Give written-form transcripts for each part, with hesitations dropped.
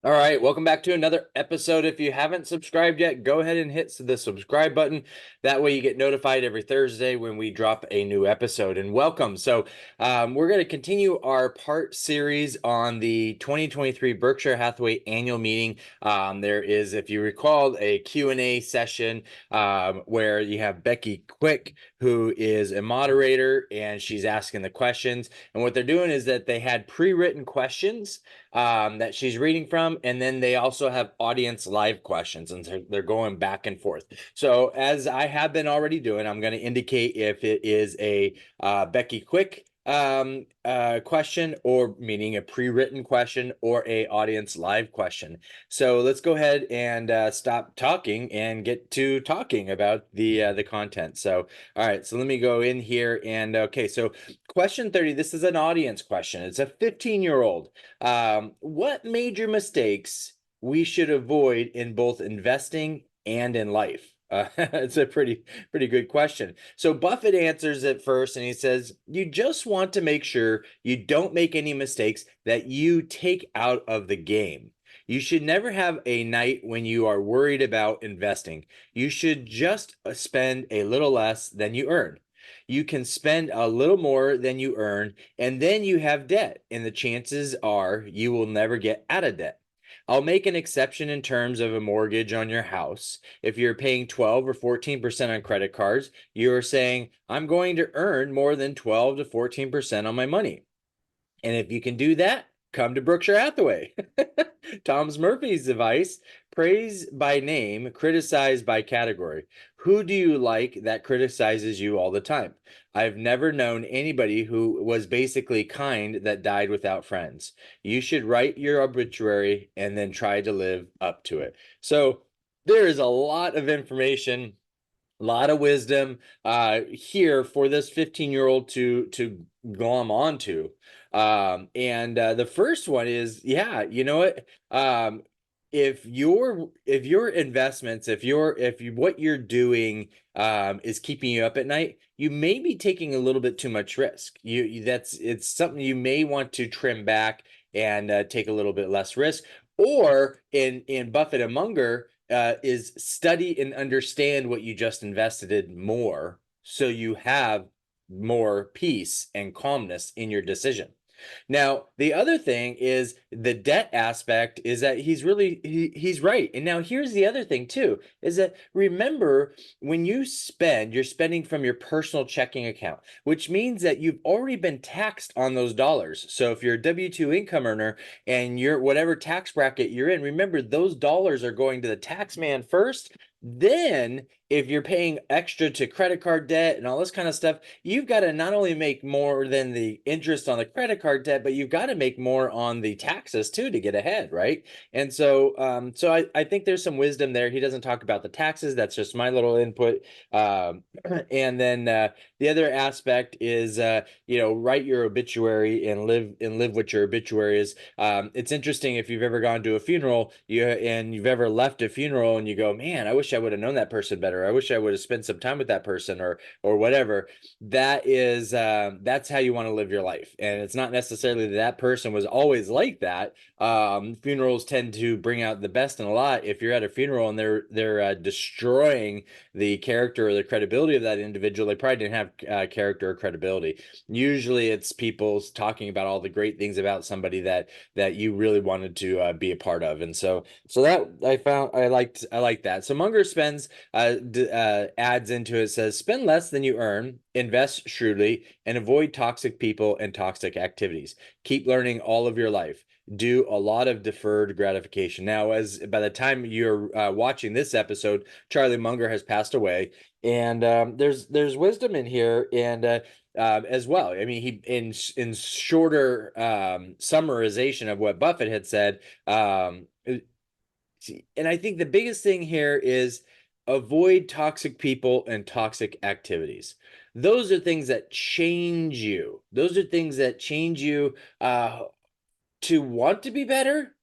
All right, welcome back to another episode. If you haven't subscribed yet, go ahead and hit the subscribe button. That way you get notified every Thursday when we drop a new episode. And welcome. We're going to continue our part series on the 2023 Berkshire Hathaway annual meeting. There is, if you recall, a Q&A session where you have Becky Quick, who is a moderator, and she's asking the questions. And what they're doing is that they had pre-written questions that she's reading from, and then they also have audience live questions, and they're going back and forth. So as I have been already doing, I'm going to indicate if it is a Becky Quick question, or meaning a pre-written question, or a audience live question. So let's go ahead and stop talking and get to talking about the content. So all right, so let me go in here and okay, so question 30, this is an audience question. It's a 15-year-old. What major mistakes we should avoid in both investing and in life? It's a pretty good question. So Buffett answers it first, and he says, you just want to make sure you don't make any mistakes that you take out of the game. You should never have a night when you are worried about investing. You should just spend a little less than you earn. You can spend a little more than you earn, and then you have debt, and the chances are you will never get out of debt. I'll make an exception in terms of a mortgage on your house. If you're paying 12 or 14% on credit cards, you're saying, I'm going to earn more than 12 to 14% on my money. And if you can do that, come to Berkshire Hathaway. Tom's Murphy's advice: praise by name, criticize by category. Who do you like that criticizes you all the time? I've never known anybody who was basically kind that died without friends. You should write your obituary and then try to live up to it. So there is a lot of information, a lot of wisdom here for this 15-year-old to glom onto. And the first one is, yeah, you know what? If your investments, if you what you're doing is keeping you up at night, you may be taking a little bit too much risk. It's something you may want to trim back and take a little bit less risk. Or in Buffett and Munger, is study and understand what you just invested in more, so you have more peace and calmness in your decision. Now, the other thing is the debt aspect is that he's right. And now here's the other thing too, is that remember, when you spend, you're spending from your personal checking account, which means that you've already been taxed on those dollars. So if you're a W-2 income earner and you're whatever tax bracket you're in, remember those dollars are going to the tax man first. Then if you're paying extra to credit card debt and all this kind of stuff, you've got to not only make more than the interest on the credit card debt, but you've got to make more on the taxes too to get ahead, right? And so I think there's some wisdom there. He doesn't talk about the taxes. That's just my little input. Um, and then the other aspect is, write your obituary and live what your obituary is. It's interesting if you've ever gone to a funeral, you've ever left a funeral and you go, man, I wish I would have known that person better. I wish I would have spent some time with that person, or whatever. That's how you want to live your life, and it's not necessarily that person was always like that. Funerals tend to bring out the best in a lot. If you're at a funeral and they're destroying the character or the credibility of that individual, they probably didn't have character or credibility. Usually it's people talking about all the great things about somebody that you really wanted to be a part of. And so that I liked that. So Munger spends adds into it, says, spend less than you earn, invest shrewdly, and avoid toxic people and toxic activities. Keep learning all of your life. Do a lot of deferred gratification. Now, as by the time you're watching this episode, Charlie Munger has passed away, and there's wisdom in here, and as well. I mean, he in shorter summarization of what Buffett had said. And I think the biggest thing here is avoid toxic people and toxic activities. Those are things that change you. Those are things that change you to want to be better,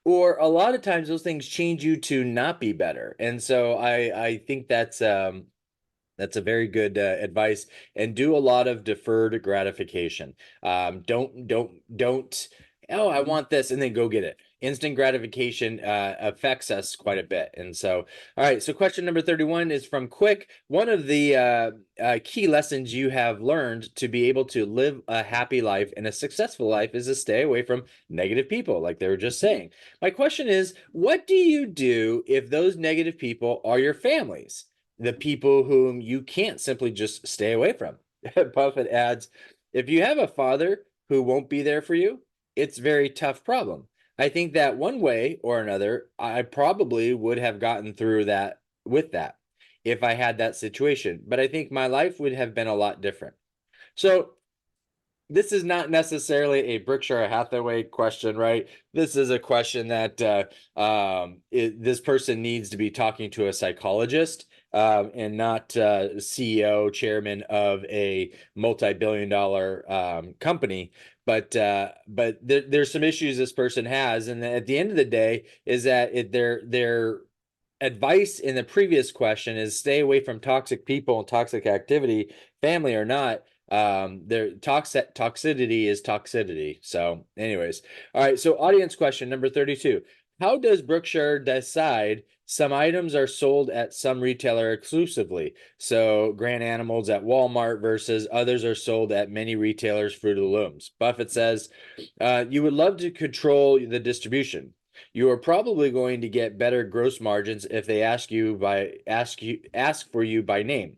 or a lot of times those things change you to not be better. And so I think that's a very good advice. And do a lot of deferred gratification. Don't. Oh, I want this, and then go get it. instant gratification affects us quite a bit. And so, all right. So question number 31 is from Quick. One of the key lessons you have learned to be able to live a happy life and a successful life is to stay away from negative people, like they were just saying. My question is, what do you do if those negative people are your families, the people whom you can't simply just stay away from? Buffett adds, if you have a father who won't be there for you, it's a very tough problem. I think that one way or another, I probably would have gotten through that with that if I had that situation, but I think my life would have been a lot different. So this is not necessarily a Berkshire Hathaway question, right? This is a question that this person needs to be talking to a psychologist and not CEO, chairman of a multi-billion-dollar company. But there's some issues this person has, and at the end of the day, is that their advice in the previous question is stay away from toxic people and toxic activity, family or not. Their toxicity is toxicity. So anyways, all right. So audience question number 32. How does Berkshire decide some items are sold at some retailer exclusively? So Grand Animals at Walmart versus others are sold at many retailers, Fruit of the Looms. Buffett says, you would love to control the distribution. You are probably going to get better gross margins if they ask for you by name.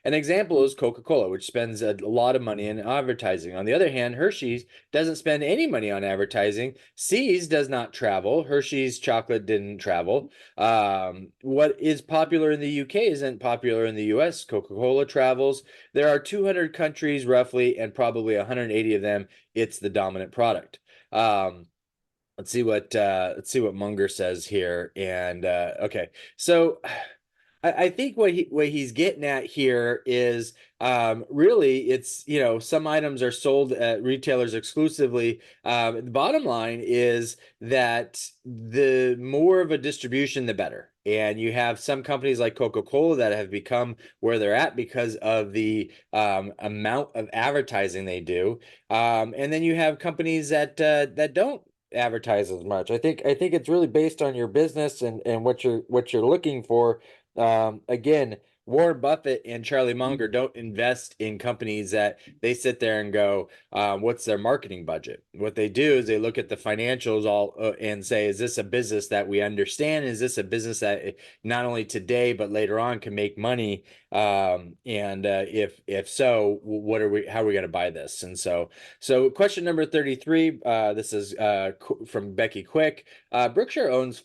An example is Coca-Cola, which spends a lot of money in advertising. On the other hand, Hershey's doesn't spend any money on advertising. See's does not travel. Hershey's chocolate didn't travel. What is popular in the UK isn't popular in the US. Coca-Cola travels. There are 200 countries roughly, and probably 180 of them, it's the dominant product. Let's see what Munger says here. And okay, so I think what he's getting at here is really it's some items are sold at retailers exclusively. The bottom line is that the more of a distribution, the better. And you have some companies like Coca-Cola that have become where they're at because of the amount of advertising they do. And then you have companies that don't advertise as much. I think it's really based on your business and what you're looking for. Again, Warren Buffett and Charlie Munger don't invest in companies that they sit there and go, what's their marketing budget? What they do is they look at the financials all and say, is this a business that we understand? Is this a business that not only today but later on can make money? And if so, how are we going to buy this? And so question number 33, this is from Becky Quick. Berkshire owns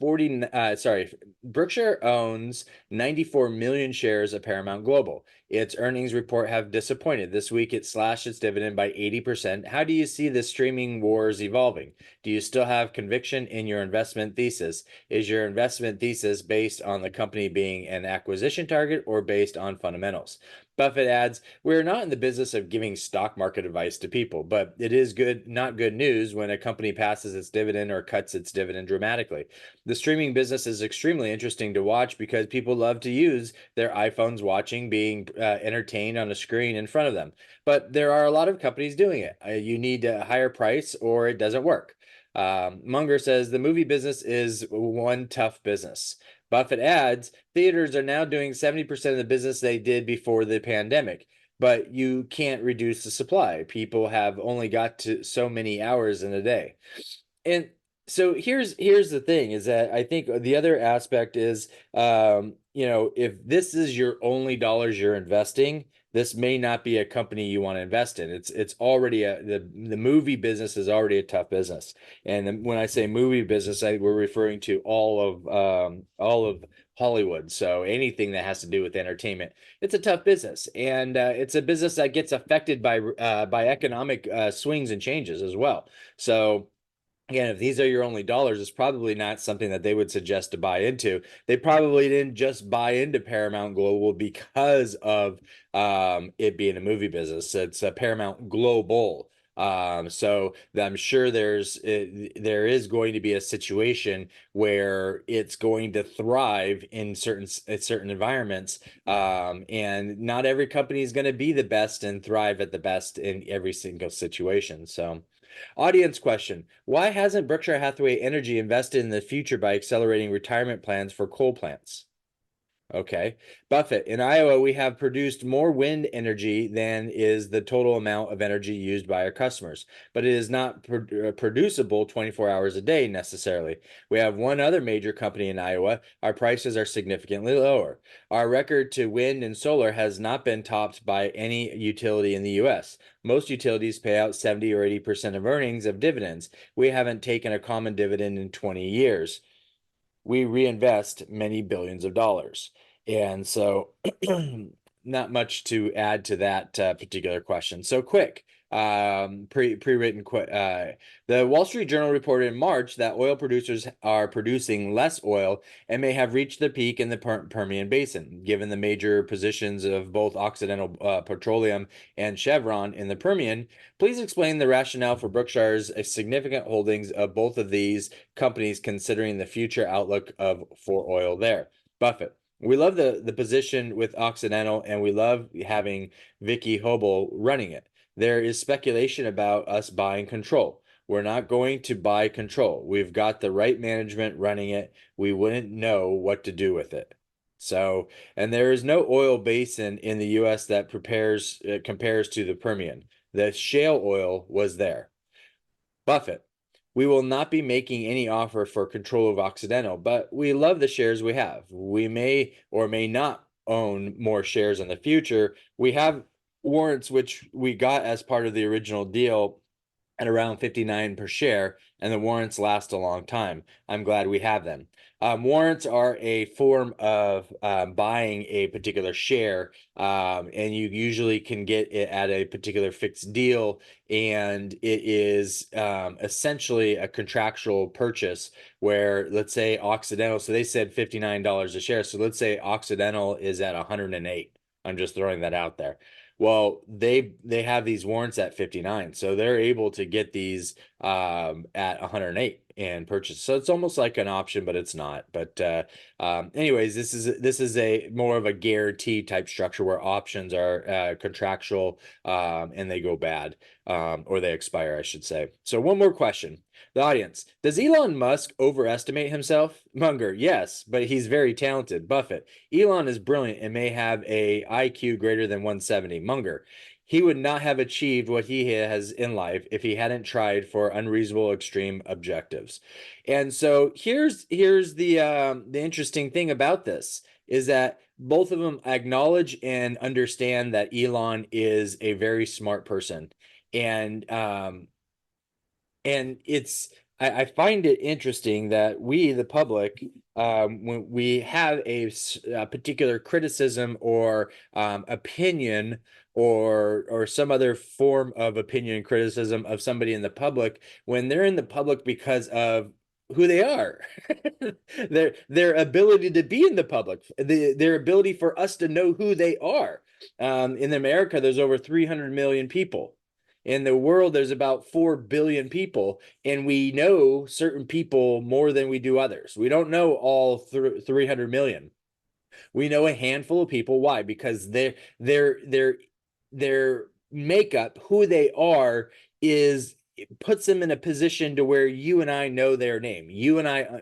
94 million shares of Paramount Global. Its earnings report have disappointed. This week it slashed its dividend by 80%. How do you see the streaming wars evolving? Do you still have conviction in your investment thesis? Is your investment thesis based on the company being an acquisition target or based on fundamentals? Buffett adds, we're not in the business of giving stock market advice to people, but it is not good news when a company passes its dividend or cuts its dividend dramatically. The streaming business is extremely interesting to watch because people love to use their iPhones watching, being entertained on a screen in front of them. But there are a lot of companies doing it. You need a higher price or it doesn't work. Munger says the movie business is one tough business. Buffett adds, theaters are now doing 70% of the business they did before the pandemic, but you can't reduce the supply. People have only got to so many hours in a day. And so here's the thing is that I think the other aspect is, if this is your only dollars you're investing, this may not be a company you want to invest in. It's already the movie business is already a tough business. And when I say movie business, we're referring to all of Hollywood. So anything that has to do with entertainment, it's a tough business, and it's a business that gets affected by economic swings and changes as well. So again, if these are your only dollars, it's probably not something that they would suggest to buy into. They probably didn't just buy into Paramount Global because of it being a movie business. It's a Paramount Global. So I'm sure there is going to be a situation where it's going to thrive in certain environments. And not every company is going to be the best and thrive at the best in every single situation. So. Audience question. Why hasn't Berkshire Hathaway Energy invested in the future by accelerating retirement plans for coal plants? Okay. Buffett, in Iowa, we have produced more wind energy than is the total amount of energy used by our customers, but it is not producible 24 hours a day necessarily. We have one other major company in Iowa. Our prices are significantly lower. Our record to wind and solar has not been topped by any utility in the U.S. Most utilities pay out 70 or 80% of earnings of dividends. We haven't taken a common dividend in 20 years. We reinvest many billions of dollars. And so not much to add to that particular question. So quick, pre-written. The Wall Street Journal reported in March that oil producers are producing less oil and may have reached the peak in the Permian Basin, given the major positions of both Occidental Petroleum and Chevron in the Permian. Please explain the rationale for Berkshire's significant holdings of both of these companies, considering the future outlook for oil there. Buffett. We love the position with Occidental, and we love having Vicky Hobel running it. There is speculation about us buying control. We're not going to buy control. We've got the right management running it. We wouldn't know what to do with it. So, and there is no oil basin in the U.S. that compares to the Permian. The shale oil was there. Buffett. We will not be making any offer for control of Occidental, but we love the shares we have. We may or may not own more shares in the future. We have warrants, which we got as part of the original deal at around 59 per share, and the warrants last a long time. I'm glad we have them. Warrants are a form of buying a particular share, and you usually can get it at a particular fixed deal, and it is essentially a contractual purchase where, let's say Occidental, so they said $59 a share, so let's say Occidental is at 108. I'm just throwing that out there. Well, they have these warrants at 59, so they're able to get these at 108 and purchase. So it's almost like an option, but it's not. But anyways, this is a more of a guarantee type structure where options are contractual and they go bad or they expire, I should say. So one more question. The audience, does Elon Musk overestimate himself? Munger, yes, but he's very talented. Buffett, Elon is brilliant and may have a IQ greater than 170. Munger, he would not have achieved what he has in life if he hadn't tried for unreasonable extreme objectives. And so here's the interesting thing about this is that both of them acknowledge and understand that Elon is a very smart person. And I find it interesting that we, the public, when we have a particular criticism or opinion or some other form of opinion and criticism of somebody in the public, when they're in the public because of who they are, their ability to be in the public, their ability for us to know who they are. In America, there's over 300 million people. In the world, there's about 4 billion people, and we know certain people more than we do others. We don't know all 300 million. We know a handful of people. Why? Because their makeup, who they are, puts them in a position to where you and I know their name. You and I,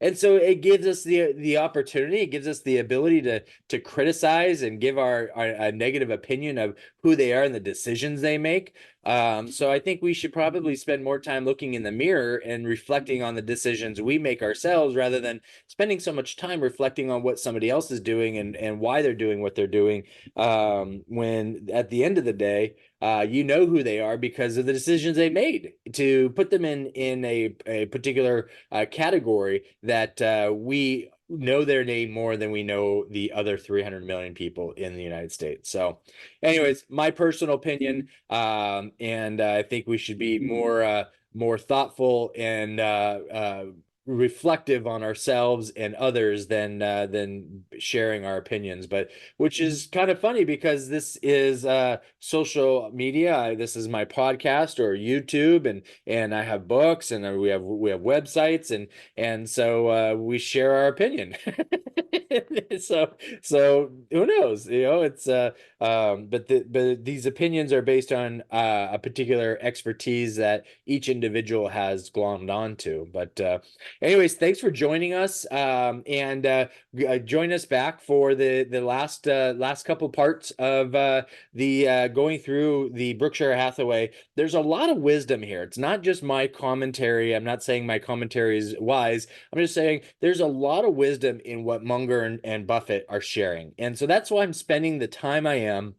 and so it gives us the opportunity. It gives us the ability to criticize and give a negative opinion of who they are and the decisions they make. So I think we should probably spend more time looking in the mirror and reflecting on the decisions we make ourselves, rather than spending so much time reflecting on what somebody else is doing and why they're doing what they're doing. When at the end of the day, you know who they are because of the decisions they made to put them in a particular category that we know their name more than we know the other 300 million people in the United States. So anyways, my personal opinion, and I think we should be more thoughtful and reflective on ourselves and others than sharing our opinions, but which is kind of funny because this is social media. This is my podcast or YouTube, and I have books, and we have websites, and so we share our opinion. So who knows? It's but these opinions are based on a particular expertise that each individual has glommed onto. But anyways, thanks for joining us, and join us back for the last couple parts of the going through the Berkshire Hathaway. There's a lot of wisdom here. It's not just my commentary. I'm not saying my commentary is wise. I'm just saying there's a lot of wisdom in what Munger and Buffett are sharing. And so that's why I'm spending the time I am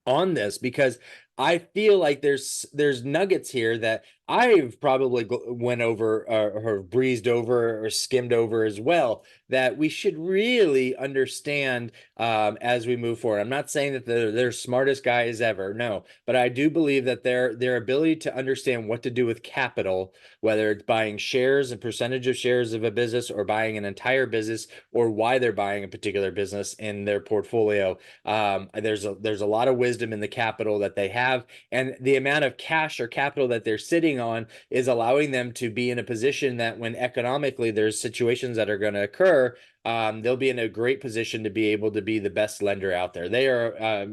on this, because I feel like there's nuggets here that I've probably went over or breezed over or skimmed over as well, that we should really understand as we move forward. I'm not saying that they're smartest guys ever, no, but I do believe that their ability to understand what to do with capital, whether it's buying shares and percentage of shares of a business or buying an entire business, or why they're buying a particular business in their portfolio. There's a lot of wisdom in the capital that they have, and the amount of cash or capital that they're sitting on is allowing them to be in a position that when economically there's situations that are going to occur, they'll be in a great position to be able to be the best lender out there. They are,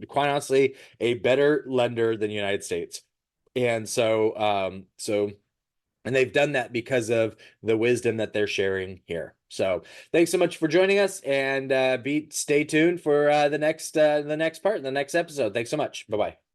quite honestly, a better lender than the United States. And and they've done that because of the wisdom that they're sharing here. So thanks so much for joining us, and stay tuned for the next part, the next episode. Thanks so much. Bye bye.